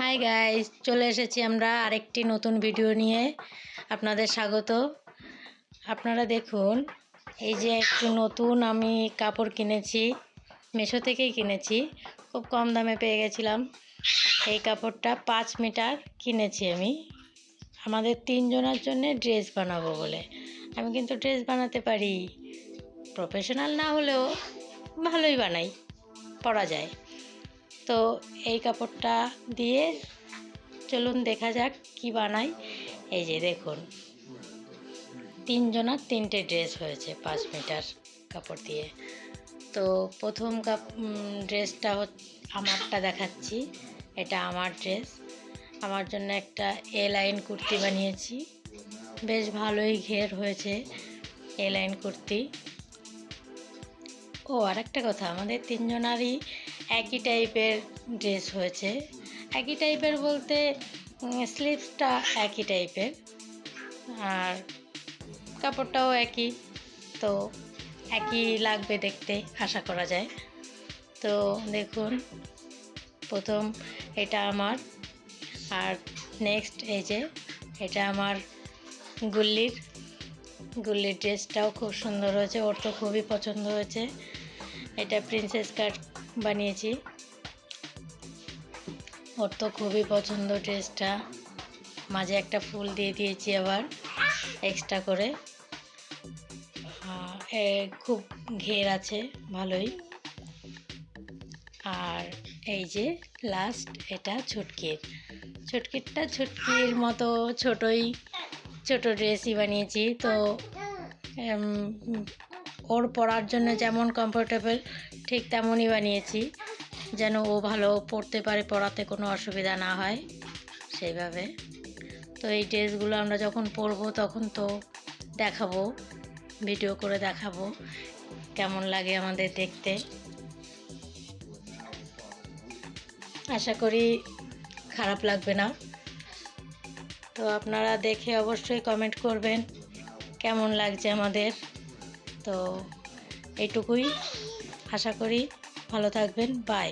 Hi guys, চলে এসেছি আমরা আরেকটি নতুন ভিডিও নিয়ে। আপনাদের স্বাগত। আপনারা দেখুন, এই যে একটু নতুন আমি কাপড় কিনেছি, মিশো থেকেই কিনেছি, খুব কম দামে পেয়ে গেছিলাম। এই কাপড়টা 5 মিটার কিনেছি আমি আমাদের 3 জনের জন্য ড্রেস বানাবো বলে। আমি কিন্তু ড্রেস বানাতে পারি, প্রফেশনাল না হলেও ভালোই বানাই, পরা যায়। তো এই কাপড়টা দিয়ে চলুন দেখা যাক কি বানাই। এই যে দেখুন, 3 জনের 3টে ড্রেস হয়েছে 5 মিটার কাপড় দিয়ে। তো প্রথম ড্রেসটা আমারটা দেখাচ্ছি। এটা আমার ড্রেস। আমার জন্য একটা এ লাইন কুর্তি বানিয়েছি, বেশ ভালোই ঘের হয়েছে এ লাইন কুর্তি। ও আরেকটা কথা, আমাদের 3 জনারই একই টাইপের ড্রেস হয়েছে। একই টাইপের বলতে স্লিভসটা একই টাইপের, আর কাপড়টাও একই, তো একই লাগবে দেখতে আশা করা যায়। তো দেখুন, প্রথম এটা আমার, আর নেক্সট এই যে এটা আমার গুল্লির ড্রেসটাও খুব সুন্দর হয়েছে, ওর তো খুবই পছন্দ হয়েছে। এটা প্রিন্সেস কাট বানিয়েছি, ওর তো খুবই পছন্দ ড্রেসটা। মাঝে একটা ফুল দিয়ে দিয়েছি আবার এক্সট্রা করে, খুব ঘের আছে ভালোই। আর এই যে লাস্ট, এটা ছুটকির মতো ছোট ড্রেসই বানিয়েছি। তো ওর পরার জন্য যেমন কমফোর্টেবল ঠিক তেমনই বানিয়েছি, যেন ও ভালো পরতে পারে, পরাতে কোনো অসুবিধা না হয় সেইভাবে। তো এই ড্রেসগুলো আমরা যখন পরবো তখন তো দেখাবো, ভিডিও করে দেখাবো কেমন লাগে আমাদের দেখতে। আশা করি খারাপ লাগবে না। তো আপনারা দেখে অবশ্যই কমেন্ট করবেন কেমন লাগছে আমাদের। তো এইটুকুই, আশা করি ভালো থাকবেন। বাই।